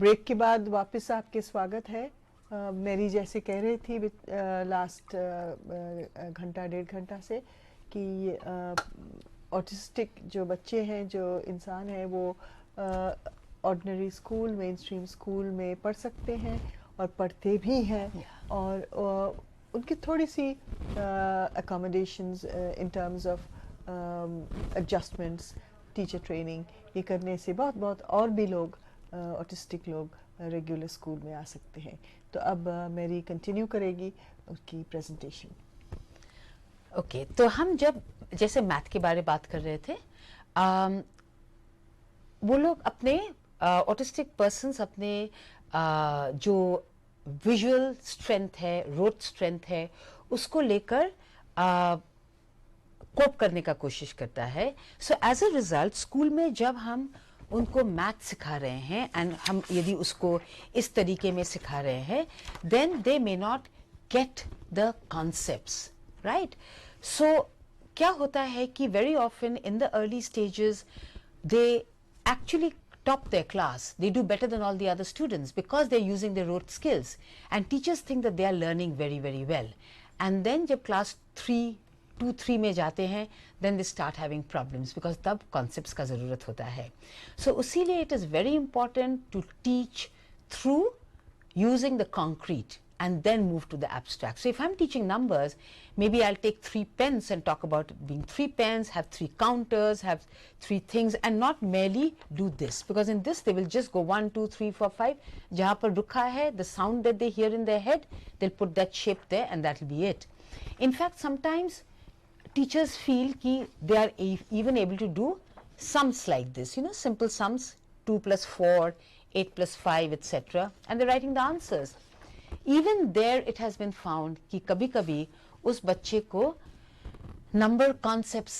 Break के बाद वापस आपके स्वागत है। मेरी जैसे कह रही थी लास्ट घंटा डेढ़ घंटा से कि ऑटिस्टिक जो बच्चे हैं, जो इंसान हैं, वो ordinary school, main stream school में पढ़ सकते हैं और पढ़ते भी हैं। और उनकी थोड़ी सी accommodations in terms of adjustments, teacher training, ये करने से बहुत बहुत और भी लोग ऑटिस्टिक लोग रेगुलर स्कूल में आ सकते हैं। तो अब मेरी कंटिन्यू करेगी उसकी प्रेजेंटेशन। ओके, तो हम जब जैसे मैथ के बारे में बात कर रहे थे, वो लोग अपने ऑटिस्टिक पर्सन्स अपने जो विजुअल स्ट्रेंथ है, रोट स्ट्रेंथ है, उसको लेकर कोप करने का कोशिश करता है। So as a result school में जब हम उनको मैथ सिखा रहे हैं एंड हम यदि उसको इस तरीके में सिखा रहे हैं, then they may not get the concepts, right? So क्या होता है कि very often in the early stages they actually top their class, they do better than all the other students because they're using their rote skills, and teachers think that they are learning very very well. And then jab class 2-3 में जाते हैं, then they start having problems because तब concepts का ज़रूरत होता है. So उसीलिए it is very important to teach through using the concrete and then move to the abstract. So if I'm teaching numbers, maybe I'll take 3 pens and talk about being 3 pens, have 3 counters, have 3 things, and not merely do this, because in this they will just go 1 2 3 4 5. जहाँ पर रुका है, the sound that they hear in their head, they'll put that shape there and that will be it. In fact, sometimes teachers feel कि they are even able to do sums like this, you know, simple sums, 2 plus 4, 8 plus 5, etc. and they're writing the answers. Even there it has been found कि कभी-कभी उस बच्चे को number concepts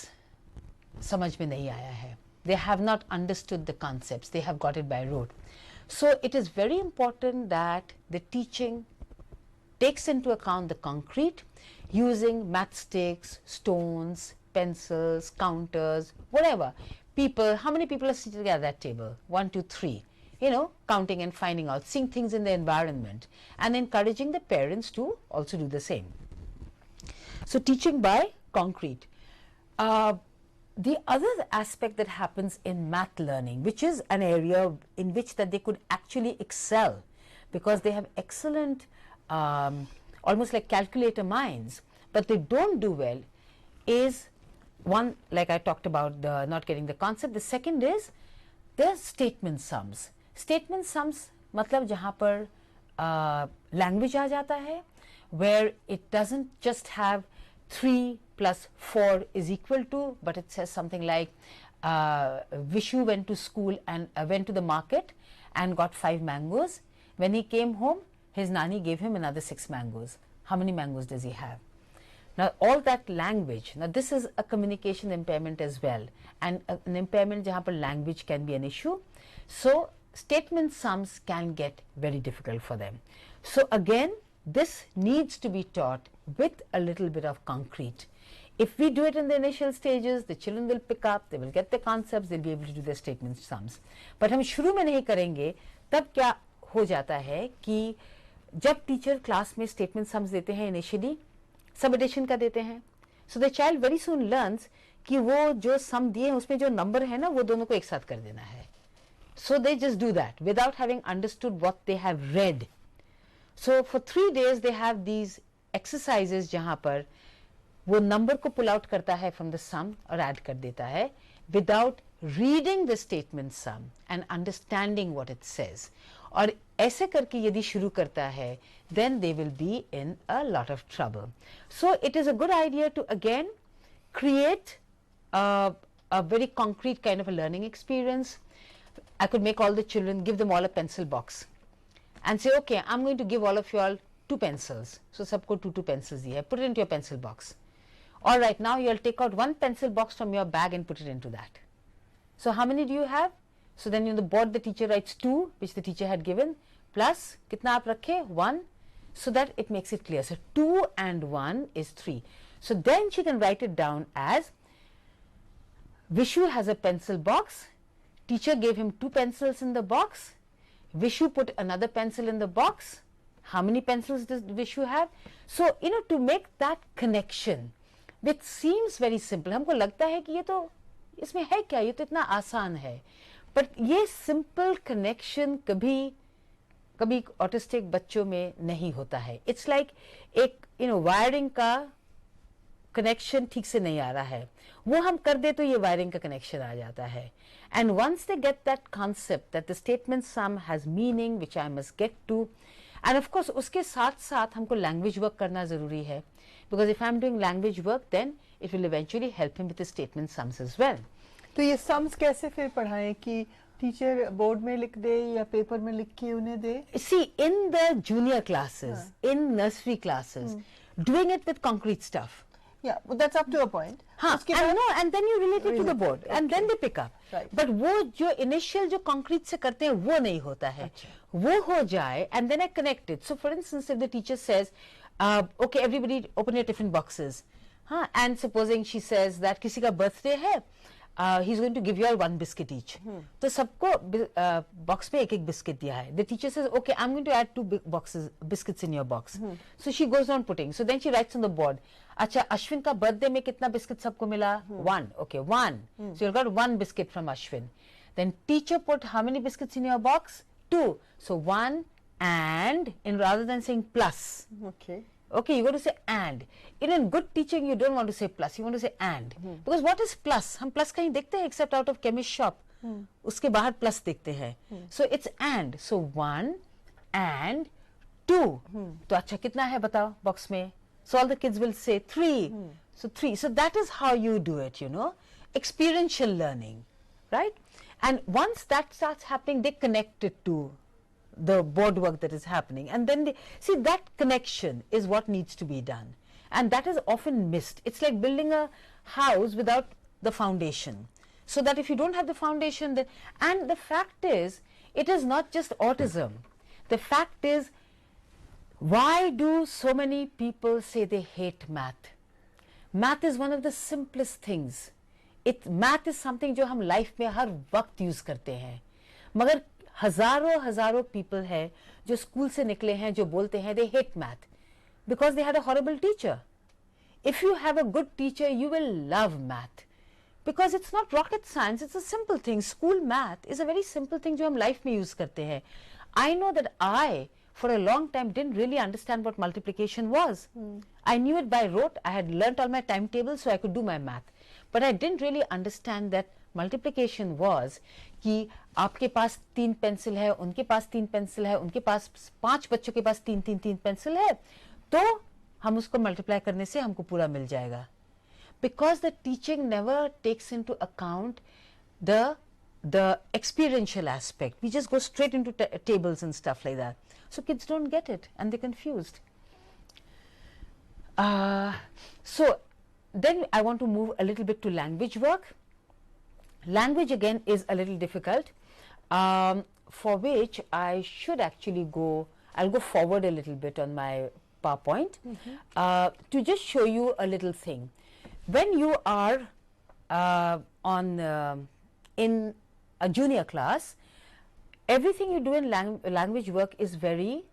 समझ में नहीं आया है. They have not understood the concepts. They have got it by rote. So it is very important that the teaching takes into account the concrete using matchsticks, stones, pencils, counters, whatever. People, how many people are sitting at that table? 1, 2, 3. You know, counting and finding out, seeing things in the environment and encouraging the parents to also do the same. So teaching by concrete. The other aspect that happens in math learning, which is an area in which that they could actually excel because they have excellent, almost like calculator minds, but they don't do well, is one, like I talked about, the not getting the concept. The second is the statement sums. Statement sums मतलब जहाँ पर language आ जाता है, where it doesn't just have 3 plus 4 is equal to, but it says something like Vishu went to school and went to the market and got 5 mangoes. When he came home, his nani gave him another 6 mangoes. How many mangoes does he have? Now all that language, now this is a communication impairment as well, and an impairment जहाँ पर language can be an issue. So statement sums can get very difficult for them. So again, this needs to be taught with a little bit of concrete. If we do it in the initial stages, the children will pick up, they will get the concepts, they'll be able to do their statement sums. But हम शुरू में नहीं करेंगे, तब क्या हो जाता है कि जब टीचर क्लास में स्टेटमेंट सम्स देते हैं इनिशियली, सब एडिशन का देते हैं, so the child very soon learns कि वो जो सम दिए हैं उसमें जो नंबर है ना, वो दोनों को एक साथ कर देना है. So they just do that without having understood what they have read. So for 3 days they have these exercises जहाँ पर वो नंबर को pull out करता है from the sum और add कर देता है without reading the statement sum and understanding what it says. और ऐसे करके यदि शुरू करता है, then they will be in a lot of trouble. So it is a good idea to again create a very concrete kind of a learning experience. I could make all the children, give them all a pencil box and say, okay, I'm going to give all of you all 2 pencils. So सबको 2 pencils दिए, put it into your pencil box. All right, now you'll take out 1 pencil box from your bag and put it into that. So how many do you have? So then on the board the teacher writes 2, which the teacher had given, plus कितना आप रखे? 1, so that it makes it clear. So 2 and 1 is 3. So then she can write it down as Vishu has a pencil box. Teacher gave him 2 pencils in the box. Vishu put another pencil in the box. How many pencils does Vishu have? So, to make that connection, which seems very simple, हमको लगता है कि ये तो इसमें है क्या, ये तो इतना आसान है, but ये simple connection कभी ऑटिस्टिक बच्चों में नहीं होता है. It's like एक वायरिंग का कनेक्शन ठीक से नहीं आ रहा है, वो हम कर दे तो ये वायरिंग का कनेक्शन आ जाता है. And once they get that concept that the statement sum has meaning which I must get to, and of course उसके साथ साथ हमको language work करना ज़रूरी है, because if I'm doing language work then it will eventually help him with the statement sums as well. तो ये sums कैसे फिर पढ़ाएं कि टीचर बोर्ड में लिख दे या पेपर में लिख के उन्हें दे? See, in the junior classes, in nursery classes, doing it with concrete stuff. Yeah, but that's up to a point. And then you relate it to the board, and then they pick up. Right. But वो जो initial जो concrete से करते हैं वो नहीं होता है. वो हो जाए, and then I connect it. So for instance, if the teacher says, okay, everybody open your tiffin boxes, and supposing she says that किसी का birthday है, he's going to give you all one biscuit each. तो सबको box में एक biscuit दिया है. The teacher says, okay, I'm going to add 2 biscuits in your box. So she goes on putting. So then she writes on the board. अच्छा, अश्विन का birthday में कितना biscuit सबको मिला? 1. Okay, 1. So you got 1 biscuit from Ashwin. Then teacher put how many biscuits in your box? 2. So 1 and rather than saying plus. Okay, you got to say and. In good teaching, you don't want to say plus, you want to say and. Because what is plus? हम plus कहीं देखते हैं except out of chemist shop. उसके बाहर plus देखते हैं. So it's and. So 1 and 2. तो अच्छा कितना है बताओ box में? So all the kids will say 3. So 3. So that is how you do it, experiential learning, right? And once that starts happening, they connect it to the board work that is happening, and then they see that connection is what needs to be done, and that is often missed. It's like building a house without the foundation, so that if you don't have the foundation, then, and the fact is, it is not just autism. The fact is, why do so many people say they hate math? Math is one of the simplest things. Math is something जो हम life में हर वक्त use करते हैं, मगर हजारों people है जो स्कूल से निकले हैं जो बोलते हैं they hate math because they had a horrible teacher. If you have a good teacher, you will love math because it's not rocket science, it's a simple thing. School math is a very simple thing जो हम life में use करते हैं. I know that I for a long time didn't really understand what multiplication was. I knew it by rote. I had learnt all my timetables so I could do my math, but I didn't really understand that multiplication was कि आपके पास 3 pencil है, उनके पास 3 pencil है, उनके पास 5 बच्चों के पास 3 pencil है, तो हम उसको मल्टीप्लाई करने से हमको पूरा मिल जाएगा. Because the teaching never takes into account the experiential aspect. We just go straight into tables and stuff like that. So kids don't get it and they're confused. So then I want to move a little bit to language work. Language again is a little difficult, for which I should actually I'll go forward a little bit on my PowerPoint to just show you a little thing. When you are in a junior class, everything you do in language work is very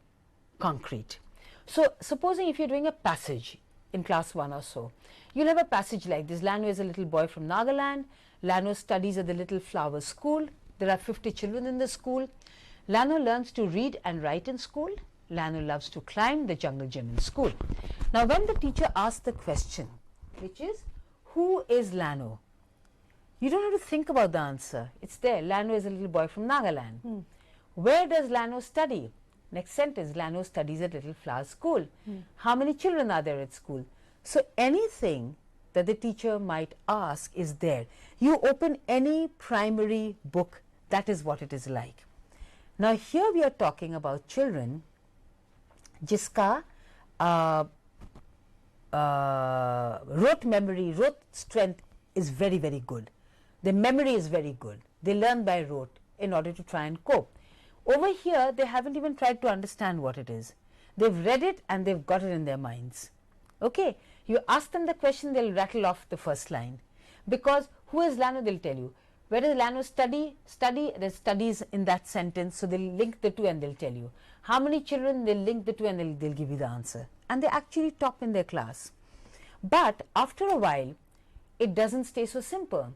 concrete. So supposing if you're doing a passage in class 1 or so, you'll have a passage like this. Lano is a little boy from Nagaland. Lano studies at the Little Flower School. There are 50 children in the school. Lano learns to read and write in school. Lano loves to climb the jungle gym in school. Now when the teacher asks the question, which is, who is Lano? You don't have to think about the answer. It's there. Lano is a little boy from Nagaland. Where does Lano study? Next sentence, Lano studies at Little Flower School. How many children are there at school? So anything that the teacher might ask is there. You open any primary book, that is what it is like. Now here we are talking about children जिसका rote memory, rote strength is very, very good. Their memory is very good. They learn by rote in order to try and cope. Over here, they haven't even tried to understand what it is. They've read it and they've got it in their minds. Okay, you ask them the question, they'll rattle off the first line. Because who is Lano, they'll tell you. Where does Lano study? Study, there's studies in that sentence, so they'll link the two and they'll tell you. How many children? They'll link the two and they'll give you the answer. And they actually top in their class. But after a while, it doesn't stay so simple.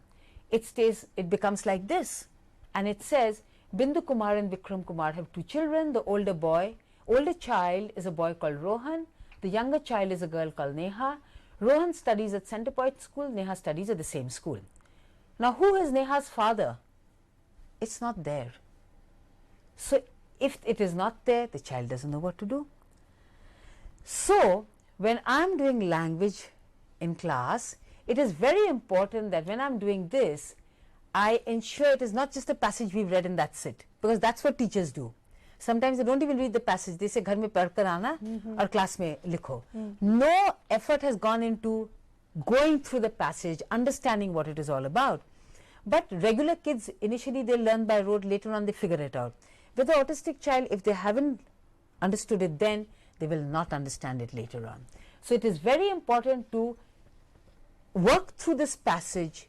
It becomes like this. And it says, Bindu Kumar and Vikram Kumar have 2 children. The older child is a boy called Rohan. The younger child is a girl called Neha. Rohan studies at Centerpoint School. Neha studies at the same school. Now, who is Neha's father? It's not there. So, if it is not there, the child doesn't know what to do. So, when I'm doing language in class, it is very important that when I'm doing this, I ensure it is not just a passage we've read and that's it, because that's what teachers do. Sometimes they don't even read the passage. They say, "Ghar mein padh kar aana aur class mein likho." No effort has gone into going through the passage, understanding what it is all about. But regular kids, initially they learn by rote, later on they figure it out. With the autistic child, if they haven't understood it then, they will not understand it later on. So it is very important to work through this passage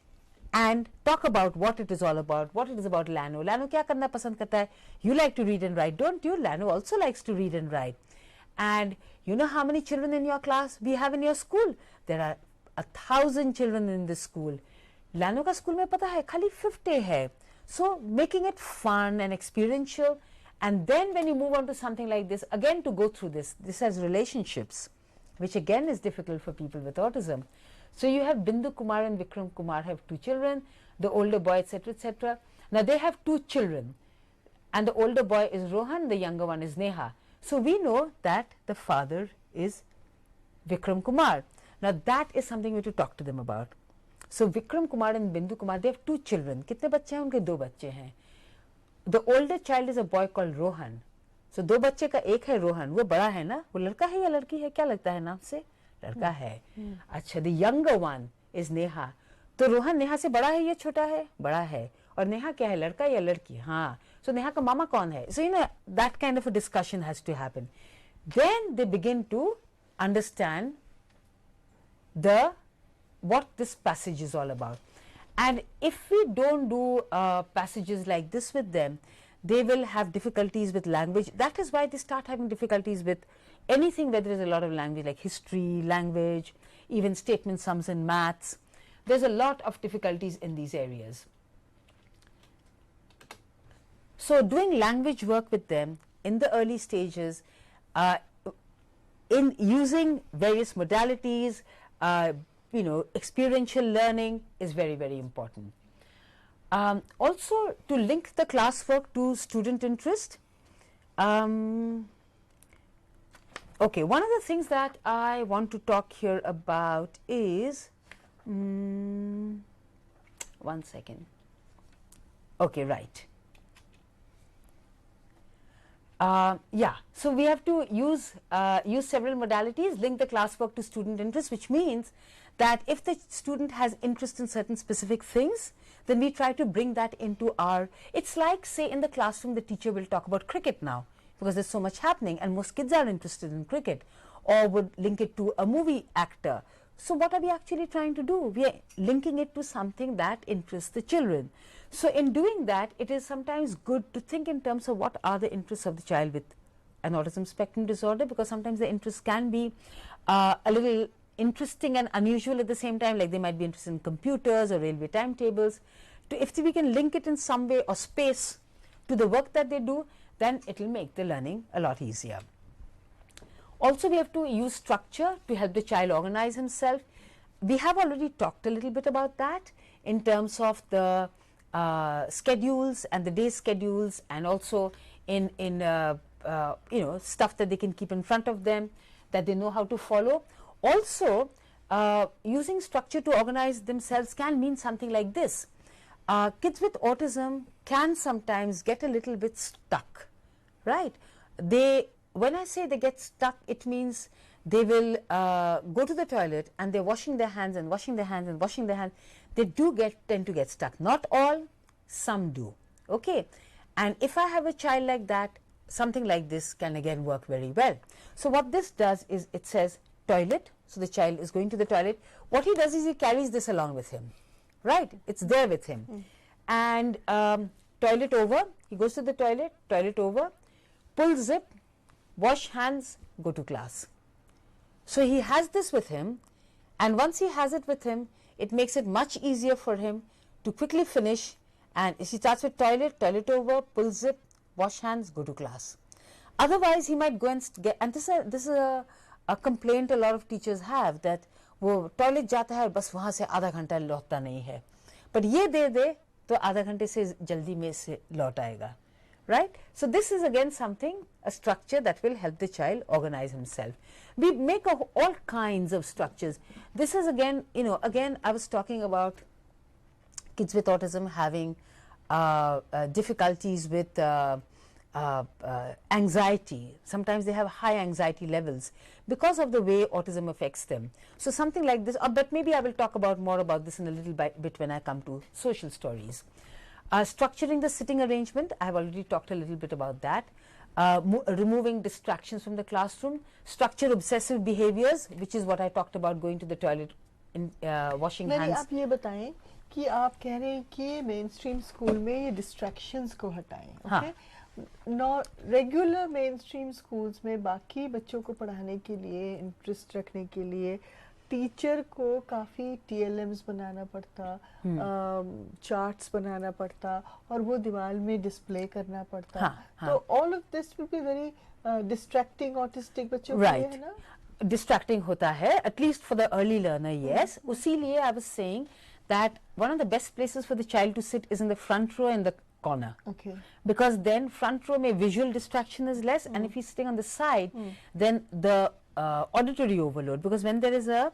and talk about what it is all about, what it is about Lano. Lano kya karna pasand karta hai? You like to read and write, don't you? Lano also likes to read and write. And you know how many children in your class we have in your school? There are 1,000 children in this school. Lano ka school mein pata hai, khali 50 hai. So making it fun and experiential, and then when you move on to something like this, again to go through this has relationships, which again is difficult for people with autism. So you have Bindu Kumar and Vikram Kumar have 2 children, the older boy, etc., etc. Now they have 2 children, and the older boy is Rohan, the younger one is Neha. So we know that the father is Vikram Kumar. Now that is something we have to talk to them about. So Vikram Kumar and Bindu Kumar, they have 2 children. कितने बच्चे हैं? उनके 2 बच्चे हैं. The older child is a boy called Rohan. So 2 बच्चे का एक है रोहन, वो बड़ा है ना? वो लड़का है या लड़की है? क्या लगता है नाम से? लड़का है. अच्छा, the younger one is Neha. तो रोहन नेहा से बड़ा है या छोटा है? बड़ा है. और नेहा क्या है, लड़का या लड़की? हाँ. So नेहा का मामा कौन है? So you know that kind of a discussion has to happen. Then they begin to understand what this passage is all about. And if we don't do passages like this with them, they will have difficulties with language. That is why they start having difficulties with anything where there is a lot of language, like history, language, even statement sums and maths. There's a lot of difficulties in these areas. So doing language work with them in the early stages, in using various modalities, experiential learning is very, very important. Also, to link the classwork to student interest. Okay, one of the things that I want to talk here about is, one second. Okay, right. So we have to use several modalities, link the classwork to student interest, which means that if the student has interest in certain specific things, then we try to bring that into our, it's like, say, in the classroom the teacher will talk about cricket now, because there's so much happening and most kids are interested in cricket, or would link it to a movie actor. So what are we actually trying to do? We are linking it to something that interests the children. So in doing that, it is sometimes good to think in terms of what are the interests of the child with an autism spectrum disorder, because sometimes the interests can be a little interesting and unusual at the same time, like they might be interested in computers or railway timetables. If we can link it in some way or space to the work that they do, then it will make the learning a lot easier. Also, we have to use structure to help the child organize himself. We have already talked a little bit about that in terms of the schedules and the day schedules, and also in stuff that they can keep in front of them that they know how to follow. Also, using structure to organize themselves can mean something like this. Kids with autism can sometimes get a little bit stuck, right? When I say they get stuck, it means they will go to the toilet and they're washing their hands and washing their hands and washing their hands. They do tend to get stuck. Not all, some do. Okay, and if I have a child like that, something like this can again work very well. So what this does is it says toilet. So the child is going to the toilet. What he does is he carries this along with him, right? It's there with him. and toilet over, he goes to the toilet, toilet over, pull zip, wash hands, go to class. So he has this with him, and once he has it with him, it makes it much easier for him to quickly finish. And if he starts with toilet, toilet over, pull zip, wash hands, go to class. Otherwise he might go and get, and this is a complaint a lot of teachers have, that वो toilet जाता है बस वहाँ से आधा घंटा लौटता नहीं है, पर ये दे दे तो आधा घंटे से जल्दी में से लौट आएगा, right? So this is again something, a structure that will help the child organize himself. We make all kinds of structures. This is again, you know, again I was talking about kids with autism having difficulties with anxiety. Sometimes they have high anxiety levels because of the way autism affects them. So something like this, but maybe I will talk about more about this in a little bit when I come to social stories. Structuring the sitting arrangement, I have already talked a little bit about that. Removing distractions from the classroom, structure obsessive behaviors, which is what I talked about, going to the toilet, in, washing hands. आप ये बताएं कि आप कह रहे हैं कि main stream school में ये डिस्ट्रैक्शंस को हटाएं, okay? Regular main stream schools में बाकी बच्चों को पढ़ाने के लिए, इंटरेस्ट रखने के लिए टीचर को काफ़ी TLMs बनाना पड़ता, चार्ट्स बनाना पड़ता, और वो दीवार में डिस्प्ले करना पड़ता. तो all of this will be very distracting autistic बच्चों के लिए, है ना? Distracting होता है, at least for the early learner, yes. उसीलिए I was saying that one of the best places for the child to sit is in the front row and the corner. Okay. Because then front row में visual distraction is less, and if he's sitting on the side, then the auditory overload, because when there is a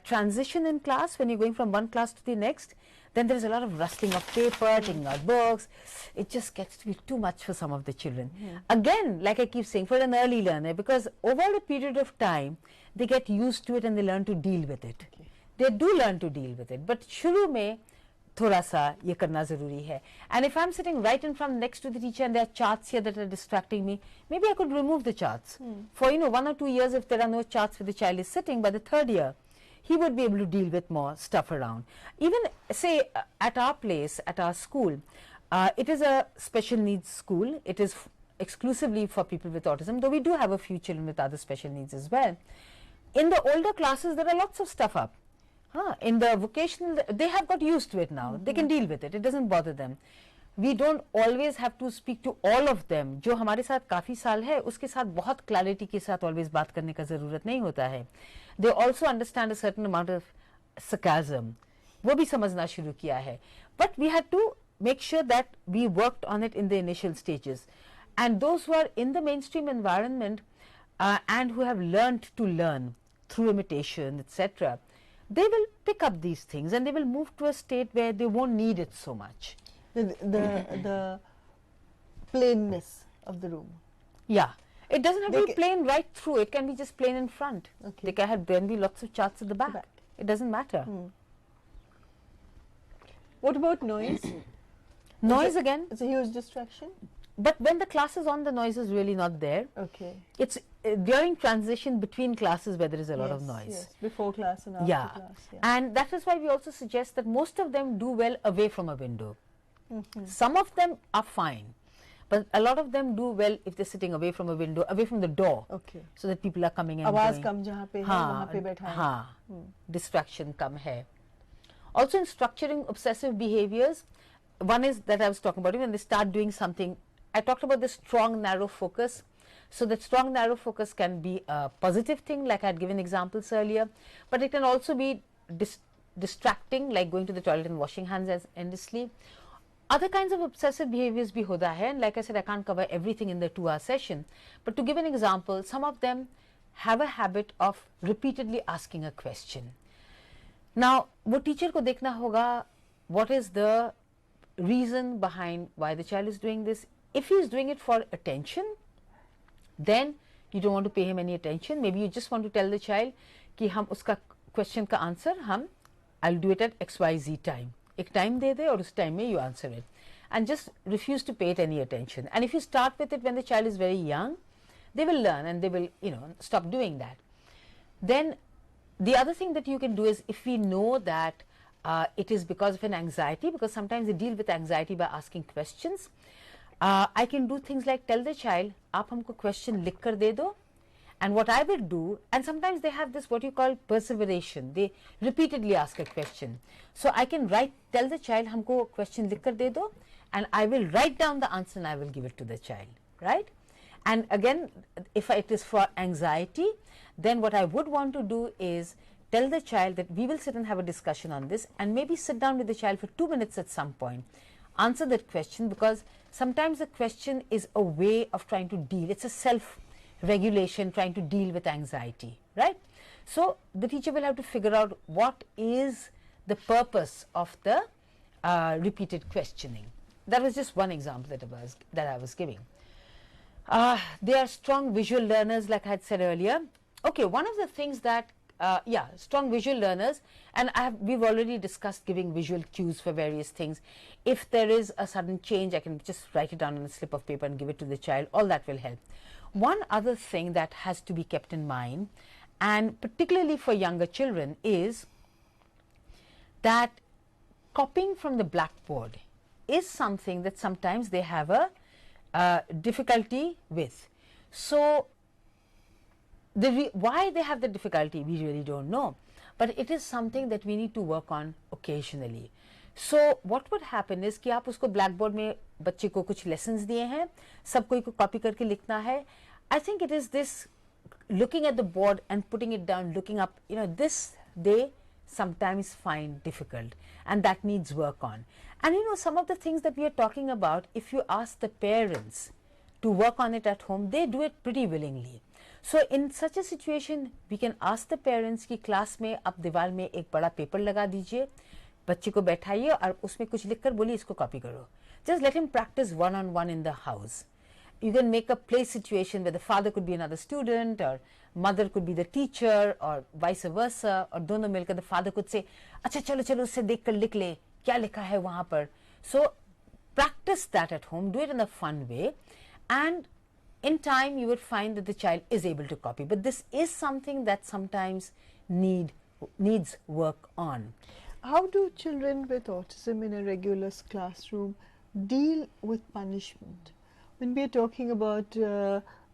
transition in class, when you're going from one class to the next, then there is a lot of rustling of paper, taking out books. It just gets to be too much for some of the children. Again, like I keep saying, for an early learner, because over a period of time, they get used to it and they learn to deal with it. Okay. They do learn to deal with it, but शुरू में थोड़ा सा ये करना ज़रूरी है. And if I'm sitting right in front next to the teacher and there are charts here that are distracting me, maybe I could remove the charts. For 1 or 2 years, if there are no charts where the child is sitting, by the 3rd year, he would be able to deal with more stuff around. Even say at our place, at our school, it is a special needs school. It is exclusively for people with autism, though we do have a few children with other special needs as well. In the older classes, there are lots of stuff up. In the vocational, they have got used to it now. They can deal with it. It doesn't bother them. We don't always have to speak to all of them. जो हमारे साथ काफ़ी साल है, उसके साथ बहुत clarity के साथ always बात करने का ज़रूरत नहीं होता है. They also understand a certain amount of sarcasm. वो भी समझना शुरू किया है. But we had to make sure that we worked on it in the initial stages. And those who are in the mainstream environment and who have learned to learn through imitation, etc., they will pick up these things and they will move to a state where they won't need it so much. The plainness of the room. Yeah, it doesn't have to be plain right through. It can be just plain in front. Okay. There can be lots of charts at the back. It doesn't matter. What about noise? Noise again. It's a huge distraction. But when the class is on, the noise is really not there. Okay. It's during transition between classes where there is a lot of noise. Yes, before class and after class. Yeah. And that is why we also suggest that most of them do well away from a window. Some of them are fine, but a lot of them do well if they're sitting away from a window, away from the door. Okay. So that people are coming and आवाज़ going. कम जहाँ पे है वहाँ पे बैठाएं. Distraction कम है. Also in structuring obsessive behaviors, one is that I was talking about, when they start doing something, I talked about the strong narrow focus. So that strong narrow focus can be a positive thing, like I had given examples earlier, but it can also be distracting, like going to the toilet and washing hands endlessly. Other kinds of obsessive behaviors bhi hoda hai, and like I said, I can't cover everything in the 2-hour session, but to give an example, some of them have a habit of repeatedly asking a question. Now, wo teacher ko dekhna hoga, what is the reason behind why the child is doing this. If he is doing it for attention, then you don't want to pay him any attention. Maybe you just want to tell the child कि हम उसका question का answer I'll do it at XYZ time. एक time दे दे और उस time में you answer it, and just refuse to pay it any attention. And if you start with it when the child is very young, they will learn and they will stop doing that. Then the other thing that you can do is, if we know that it is because of an anxiety, because sometimes they deal with anxiety by asking questions. I can do things like tell the child, आप हमको question लिख कर दे दो, and what I will do, and sometimes they have this what you call perseveration, they repeatedly ask a question. So I can tell the child, हमको question लिख कर दे दो, and I will write down the answer and I will give it to the child, right? And again, if it is for anxiety, then what I would want to do is tell the child that we will sit and have a discussion on this, and maybe sit down with the child for 2 minutes at some point, answer that question, because sometimes the question is a way of trying to deal, it's a self-regulation, trying to deal with anxiety, right? So the teacher will have to figure out what is the purpose of the repeated questioning. That was just one example that I was giving. They are strong visual learners, like I had said earlier. Okay, one of the things that strong visual learners, and we've already discussed giving visual cues for various things. If there is a sudden change, I can just write it down on a slip of paper and give it to the child. All that will help. One other thing that has to be kept in mind, and particularly for younger children, is that copying from the blackboard is something that sometimes they have a difficulty with. So why they have the difficulty, we really don't know, but it is something that we need to work on occasionally. So what would happen is कि आप उसको blackboard में बच्चे को कुछ lessons दिए हैं, सब कोई को copy करके लिखना है. I think it is this looking at the board and putting it down, looking up, this they sometimes find difficult, and that needs work on. And some of the things that we are talking about, if you ask the parents to work on it at home, they do it pretty willingly. So in such a situation, we can ask the parents कि class में आप दीवार में एक बड़ा paper लगा दीजिए, बच्चे को बैठाइए और उसमें कुछ लिखकर बोलिए इसको कॉपी करो. Just let him practice one-on-one in the house. You can make a play situation where the father could be another student, or mother could be the teacher, or vice versa, और दोनों मिलकर the father could say, अच्छा चलो चलो उससे देखकर लिख ले, क्या लिखा है वहाँ पर. So practice that at home, do it in a fun way, and in time you would find that the child is able to copy. But this is something that sometimes needs work on. How do children with autism in a regular classroom deal with punishment? When we are talking about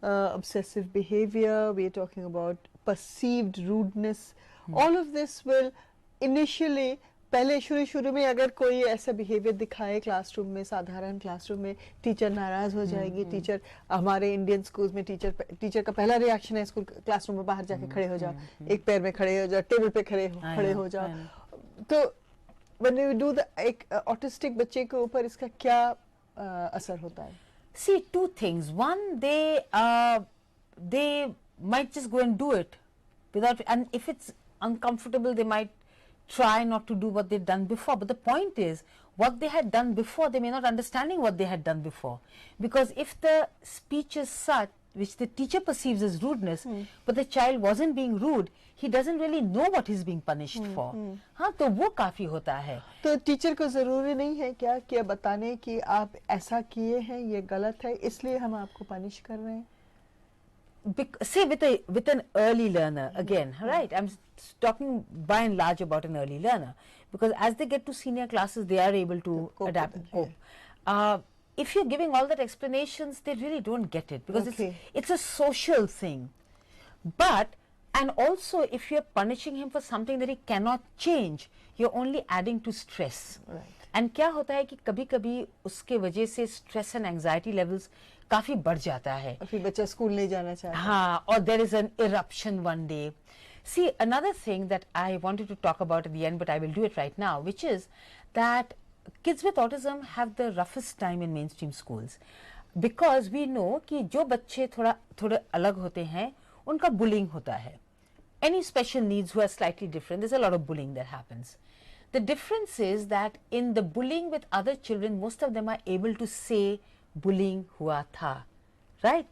obsessive behavior, we are talking about perceived rudeness, all of this will initially, पहले शुरू में अगर कोई ऐसा behaviour दिखाए classroom में, साधारण classroom में, टीचर नाराज हो जाएगी. टीचर, हमारे इंडियन स्कूल्स में टीचर का पहला रिएक्शन है स्कूल क्लासरूम में बाहर जाके खड़े हो जाओ, एक पैर में खड़े हो जाओ, टेबल पे खड़े हो जाओ. तो when you do एक ऑटिस्टिक बच्चे के ऊपर इसका क्या असर होता है? See, two things. One, they might just go and do it without, and if it's uncomfortable, they might try not to do what they've done before. But the point is, what they had done before, they may not understanding what they had done before. Because if the speech is such, which the teacher perceives as rudeness, but the child wasn't being rude, he doesn't really know what he's being punished for. हाँ, तो वो काफी होता है. तो teacher को जरूरी नहीं है क्या बताने कि आप ऐसा किए हैं, ये गलत है, इसलिए हम आपको पनिश कर रहे हैं? Say with an early learner, again, right? I'm talking by and large about an early learner, because as they get to senior classes, they are able to adapt and cope. If you're giving all that explanations, they really don't get it, because it's a social thing. But, and also if you're punishing him for something that he cannot change, you're only adding to stress. Right. And क्या होता है कि कभी-कभी उसके वजह से stress and anxiety levels काफी बढ़ जाता है. और फिर बच्चा स्कूल नहीं जाना चाहता. हाँ, or there is an eruption one day. See, another thing that I wanted to talk about at the end, but I will do it right now, which is that kids with autism have the roughest time in mainstream schools, because we know कि जो बच्चे थोड़े अलग होते हैं, उनका bullying होता है. Any special needs who are slightly different, there's a lot of bullying that happens. The difference is that in the bullying with other children, most of them are able to say bullying hua tha, right?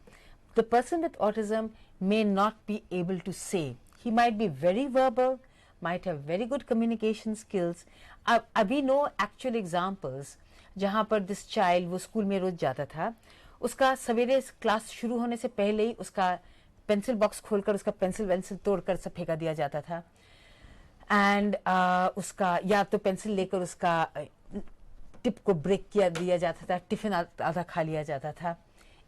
The person with autism may not be able to say. He might be very verbal, might have very good communication skills. We know actual examples जहाँ पर this child वो school में रोज जाता था, उसका सवेरे class शुरू होने से पहले ही उसका पेंसिल बॉक्स खोलकर उसका पेंसिल तोड़कर सब फेंका दिया जाता था. एंड उसका या तो पेंसिल लेकर उसका टिप को ब्रेक किया दिया जाता था, टिफिन आधा खा लिया जाता था.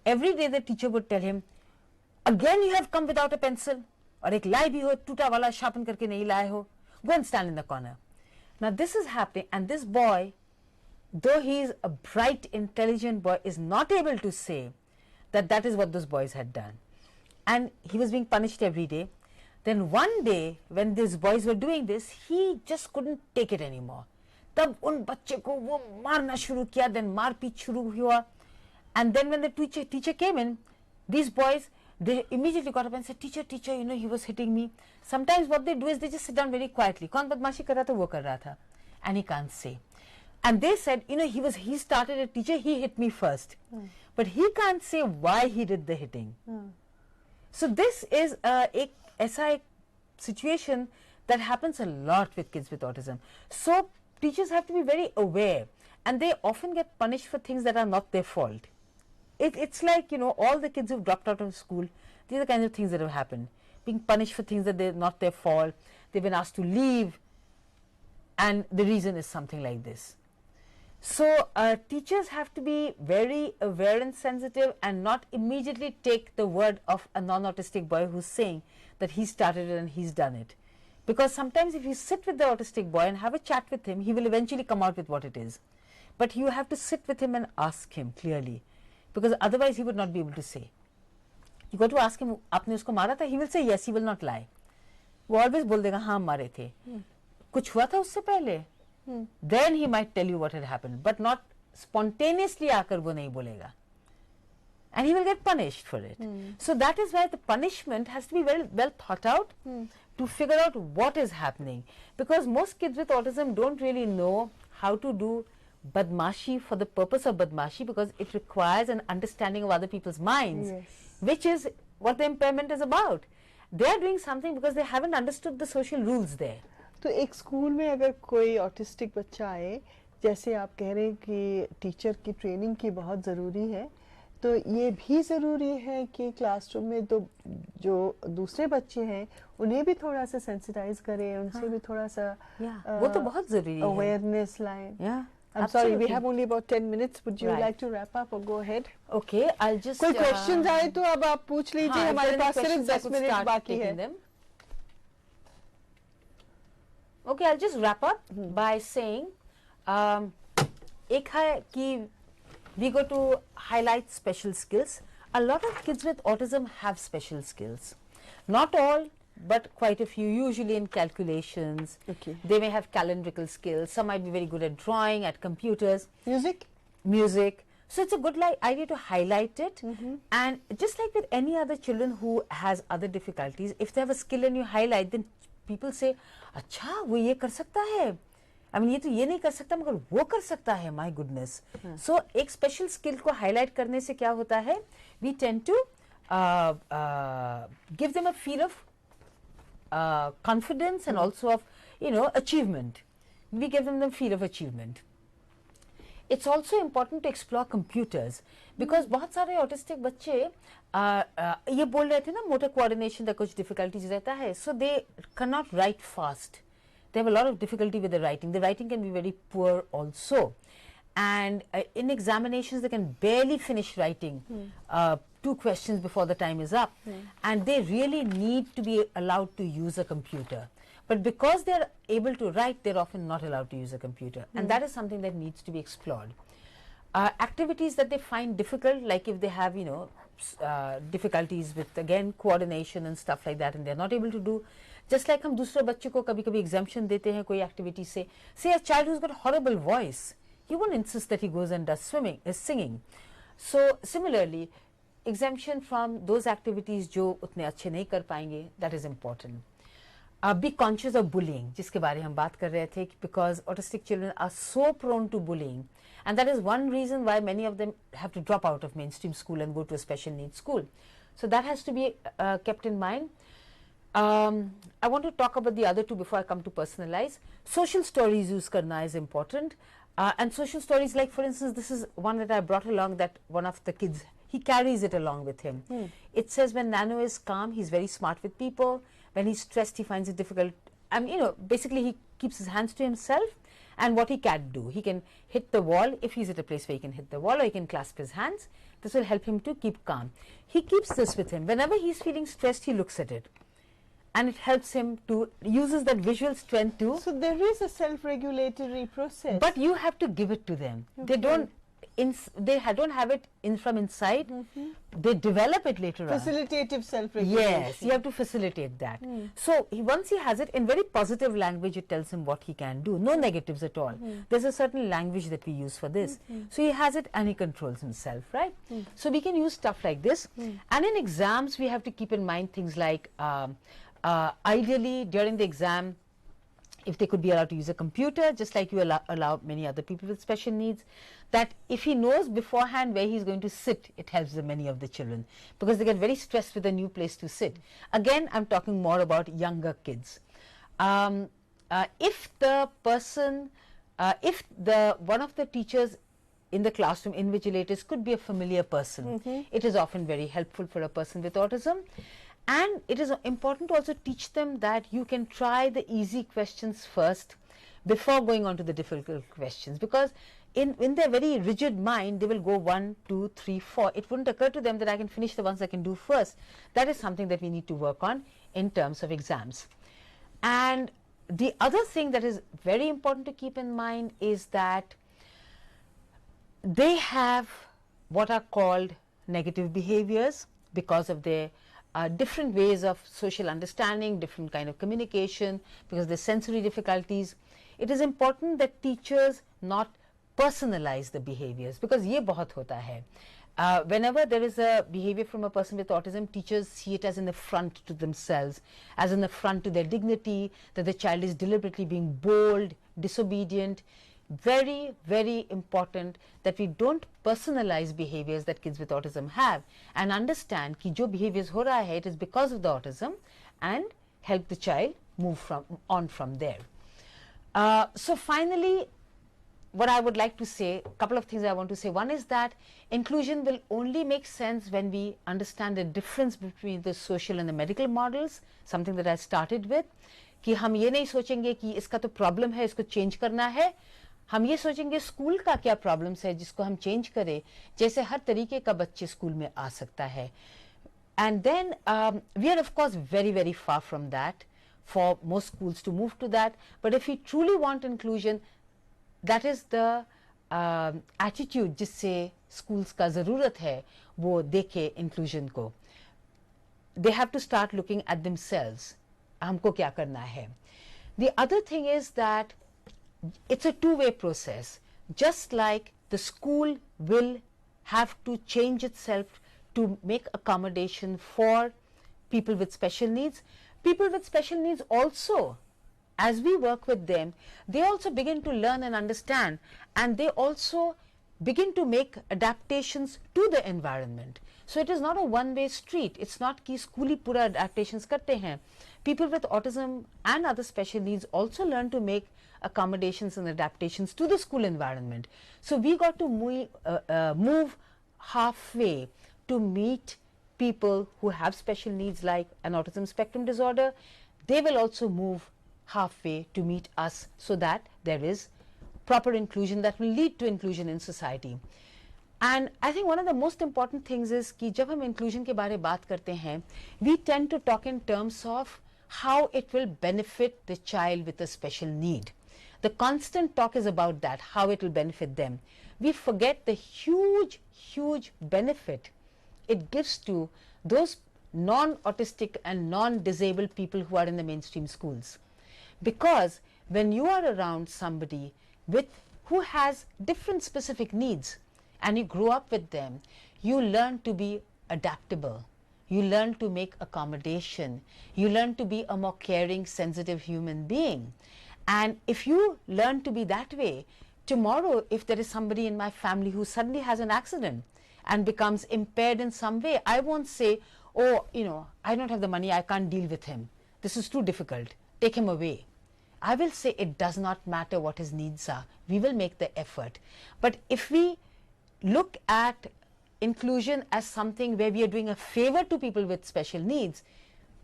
Every day the teacher would tell him, again you have come without a pencil, और एक लाए भी हो टूटा वाला शार्पन करके नहीं लाए हो, go and stand in the corner. Now this is happening and this boy, though he is a bright, intelligent boy, is not able to say that that is what those boys had done. And he was being punished every day. Then one day, when these boys were doing this, he just couldn't take it anymore. तब उन बच्चे को वो मारना शुरू किया, then मारपीट शुरू हुआ. And then when the teacher came in, these boys, they immediately got up and said, teacher, you know, he was hitting me. Sometimes what they do is they just sit down very quietly. कौन बदमाशी कर रहा था, वो कर रहा था. And he can't say. And they said, you know, he started a teacher, he hit me first. But he can't say why he did the hitting. So this is a situation that happens a lot with kids with autism. So teachers have to be very aware, and they often get punished for things that are not their fault. It's like, you know, all the kids who've dropped out of school, these are the kinds of things that have happened. Being punished for things that they're not their fault, they've been asked to leave, and the reason is something like this. So teachers have to be very aware and sensitive and not immediately take the word of a non-autistic boy who's saying that he started it and he's done it. Because sometimes if you sit with the autistic boy and have a chat with him, he will eventually come out with what it is. But you have to sit with him and ask him clearly, because otherwise he would not be able to say. You got to ask him, आपने उसको मारा था? He will say yes, he will not lie. वो always बोल देगा हाँ मारे थे. कुछ हुआ था उससे पहले? Then he might tell you what had happened, but not spontaneously आकर वो नहीं बोलेगा. And he will get punished for it. So that is why the punishment has to be very well thought out to figure out what is happening. Because most kids with autism don't really know how to do badmashi for the purpose of badmashi, because it requires an understanding of other people's minds, which is what the impairment is about. They are doing something because they haven't understood the social rules there. तो एक school में अगर कोई autistic बच्चा आए, जैसे आप कह रहे हैं कि टीचर की ट्रेनिंग की बहुत ज़रूरी है, तो ये भी ज़रूरी है कि क्लासरूम में तो जो दूसरे बच्चे हैं उन्हें भी थोड़ा सा सेंसिटाइज करें, उनसे भी थोड़ा सा वो तो बहुत ज़रूरी है, अवेयरनेस लाएं. I'm Absolutely. sorry, we have only about 10 minutes. Would you like to wrap up or go ahead? Okay, I'll just. कोई questions आए तो अब आप पूछ लीजिए, हमारे पास सिर्फ 10 मिनट बाकी है. Okay, I'll just wrap up by saying, एक है कि we go to highlight special skills. A lot of kids with autism have special skills. Not all, but quite a few, usually in calculations. Okay. They may have calendrical skills. Some might be very good at drawing, at computers. Music. So it's a good idea to highlight it. And just like with any other children who has other difficulties, if they have a skill and you highlight, then people say, अच्छा वो ये कर सकता है. I mean, ये तो ये नहीं कर सकता मगर वो कर सकता है. My goodness. So एक special skill को highlight करने से क्या होता है? We tend to give them a feel of confidence and also of, you know, achievement. We give them the feel of achievement. It's also important to explore computers, because बहुत सारे autistic बच्चे ये बोल रहे थे ना, motor coordination का कुछ difficulties रहता है, so they cannot write fast. They have a lot of difficulty with the writing. The writing can be very poor also, and in examinations they can barely finish writing 2 questions before the time is up, and they really need to be allowed to use a computer. But because they are able to write, they are often not allowed to use a computer, and that is something that needs to be explored. Activities that they find difficult, like if they have, you know, difficulties with, again, coordination and stuff like that, and they are not able to do, just like हम दूसरे बच्चे को कभी-कभी exemption देते हैं कोई activity से. Say a child who's got a horrible voice, you won't insist that he goes and does singing. So similarly, exemption from those activities जो उतने अच्छे नहीं कर पाएंगे, that is important. Be conscious of bullying, जिसके बारे में हम बात कर रहे थे, because autistic children are so prone to bullying, and that is one reason why many of them have to drop out of mainstream school and go to a special needs school. So that has to be kept in mind. I want to talk about the other two before I come to personalize. Social stories use karna is important, and social stories, like for instance, this is one that I brought along, that one of the kids, he carries it along with him. It says when Nano is calm, he's very smart with people. When he's stressed, he finds it difficult basically he keeps his hands to himself, and what he can do, he can hit the wall if he's at a place where he can hit the wall, or he can clasp his hands. This will help him to keep calm. He keeps this with him. Whenever he's feeling stressed, he looks at it, and it helps him to uses that visual strength to. So there is a self-regulatory process. But you have to give it to them. Okay. They don't have it from inside. They develop it later on. Facilitative self-regulation. Yes, you have to facilitate that. So once he has it in very positive language, it tells him what he can do. No negatives at all. There's a certain language that we use for this. So he has it and he controls himself, right? So we can use stuff like this. And in exams, we have to keep in mind things like ideally during the exam, if they could be allowed to use a computer, just like you allow many other people with special needs, that if he knows beforehand where he's going to sit, it helps many of the children, because they get very stressed with a new place to sit. Again, I'm talking more about younger kids. If the person, one of the teachers in the classroom, invigilators, could be a familiar person, it is often very helpful for a person with autism. And it is important to also teach them that you can try the easy questions first before going on to the difficult questions, because in their very rigid mind, they will go 1, 2, 3, 4. It wouldn't occur to them that I can finish the ones I can do first. That is something that we need to work on in terms of exams. And the other thing that is very important to keep in mind is that they have what are called negative behaviors because of their different ways of social understanding, different kind of communication, because there's sensory difficulties. It is important that teachers not personalize the behaviors, because ye bahut hota hai. Whenever there is a behavior from a person with autism, teachers see it as an affront to themselves, as an affront to their dignity, that the child is deliberately being bold, disobedient. Very, very important that we don't personalize behaviors that kids with autism have, and understand ki jo behaviors ho raha hai, it is because of the autism, and help the child move on from there. So finally, what I would like to say, a couple of things I want to say. One is that inclusion will only make sense when we understand the difference between the social and the medical models, something that I started with, कि हम ये नहीं सोचेंगे कि इसका तो problem है, इसको चेंज करना है. हम ये सोचेंगे स्कूल का क्या प्रॉब्लम्स है जिसको हम चेंज करें, जैसे हर तरीके का बच्चे स्कूल में आ सकता है. And then we are of course very, very far from that for most schools to move to that. But if we truly want inclusion, that is the attitude जिससे schools का ज़रूरत है वो देखे inclusion को. They have to start looking at themselves. हमको क्या करना है. The other thing is that it's a two-way process. Just like the school will have to change itself to make accommodation for people with special needs, people with special needs also, as we work with them, they also begin to learn and understand, and they also begin to make adaptations to the environment. So it is not a one-way street. It's not कि school ही पूरा adaptations करते हैं. People with autism and other special needs also learn to make accommodations and adaptations to the school environment. So we got to move halfway to meet people who have special needs like an autism spectrum disorder. They will also move halfway to meet us so that there is proper inclusion that will lead to inclusion in society. And I think one of the most important things is कि जब हम inclusion के बारे में बात करते हैं, we tend to talk in terms of how it will benefit the child with a special need. The constant talk is about that, how it will benefit them. We forget the huge, huge benefit it gives to those non-autistic and non-disabled people who are in the mainstream schools. Because when you are around somebody who has different specific needs and you grow up with them, you learn to be adaptable. You learn to make accommodation. You learn to be a more caring, sensitive human being. And if you learn to be that way, tomorrow if there is somebody in my family who suddenly has an accident and becomes impaired in some way, I won't say, oh, I don't have the money, I can't deal with him. This is too difficult. Take him away. I will say it does not matter what his needs are. We will make the effort. But if we look at inclusion as something where we are doing a favor to people with special needs,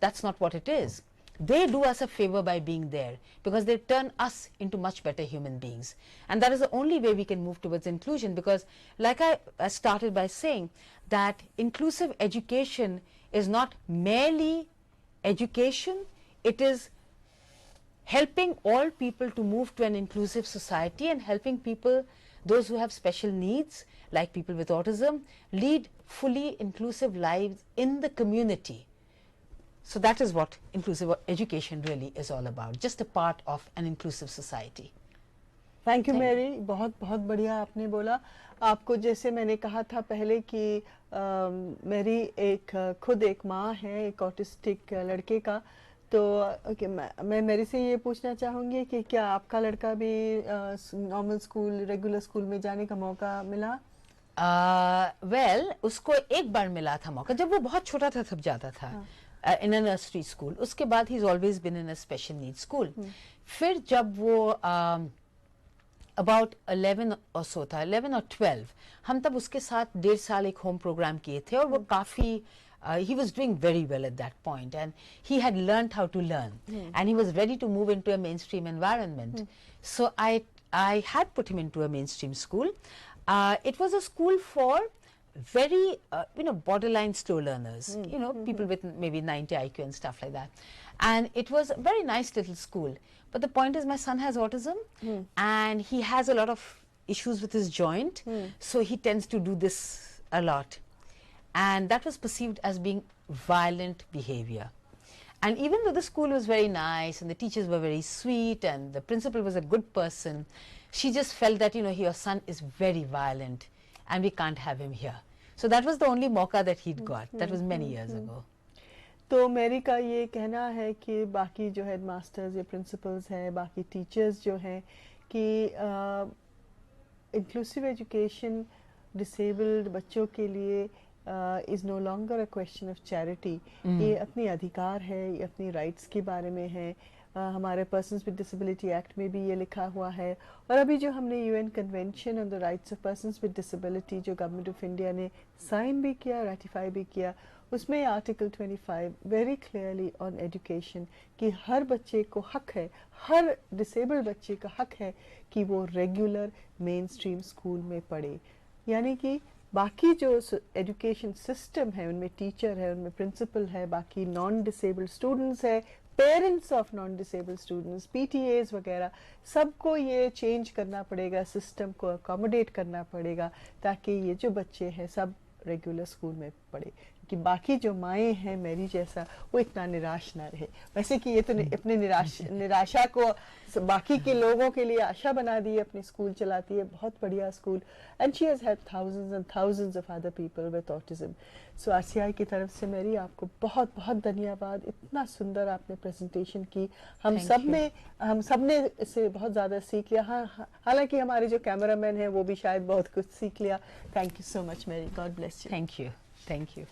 that's not what it is. they do us a favor by being there, because they turn us into much better human beings. And that is the only way we can move towards inclusion, because like I started by saying that inclusive education is not merely education, it is helping all people to move to an inclusive society and helping people, those who have special needs like people with autism, lead fully inclusive lives in the community. So that is what inclusive education really is all about, just a part of an inclusive society. Thank you Mary, बहुत बहुत बढ़िया आपने बोला. आपको जैसे मैंने कहा था पहले कि मेरी खुद एक माँ है एक ऑटिस्टिक लड़के का, तो मैं मेरी से ये पूछना चाहूँगी कि क्या आपका लड़का भी नॉर्मल स्कूल, रेगुलर स्कूल में जाने का मौका मिला? वेल उसको एक बार मिला था मौका, जब वो बहुत छोटा था तब जाता था इन अ नर्सरी स्कूल. उसके बाद he is always been in a special need school. फिर जब वो अबाउट 11 और सो था, 11 और 12, हम तब उसके साथ 1.5 साल एक होम प्रोग्राम किए थे, और वो काफ़ी he was doing very well at that point, and he had learned how to learn, and he was ready to move into a mainstream environment. So I had put him into a mainstream school. It was a school for very borderline slow learners, people with maybe 90 IQ and stuff like that, and it was a very nice little school. But the point is, my son has autism, and he has a lot of issues with his joint, so he tends to do this a lot, and that was perceived as being violent behavior. And even though the school was very nice and the teachers were very sweet and the principal was a good person, she just felt that your son is very violent and we can't have him here. So that was the only mauka that he'd got. That was many years ago. तो मेरी का ये कहना है कि बाकी जो head masters या प्रिंसिपल्स हैं, बाकी टीचर्स जो हैं, कि इंक्लूसिव एजुकेशन डिसेबल्ड बच्चों के लिए is no longer a question of charity. ये अपनी अधिकार है, ये अपनी राइट्स के बारे में है. हमारे पर्सन्स विद डिसेबिलिटी एक्ट में भी ये लिखा हुआ है, और अभी जो हमने UN convention on the rights of persons with disability जो गवर्नमेंट ऑफ इंडिया ने साइन भी किया, रेटिफाई भी किया, उसमें article 25 very clearly on education कि हर बच्चे को हक है, हर डिसेबल्ड बच्चे का हक है कि वो रेगुलर मेन स्ट्रीम स्कूल में पढ़े. यानी कि बाकी जो एजुकेशन सिस्टम है उनमें टीचर है, उनमें प्रिंसिपल है, बाकी नॉन डिसेबल्ड स्टूडेंट्स है, parents of non disabled students, PTS वगैरह, सबको ये चेंज करना पड़ेगा, सिस्टम को अकोमोडेट करना पड़ेगा ताकि ये जो बच्चे हैं सब रेगुलर स्कूल में पढ़े, कि बाकी जो माएँ हैं मेरी जैसा वो इतना निराश ना रहे. वैसे कि ये तो अपने निराशा को बाकी के लोगों के लिए आशा बना दी है, अपनी स्कूल चलाती है, बहुत बढ़िया school, and she has helped thousands and thousands of other people with autism. So RCI की तरफ से मेरी आपको बहुत बहुत धन्यवाद. इतना सुंदर आपने प्रेजेंटेशन की, हम सब ने इससे बहुत ज़्यादा सीख लिया. हालांकि हमारे जो कैमरामैन हैं वो भी शायद बहुत कुछ सीख लिया. Thank you so much Mary. God bless you. Thank you. Thank you.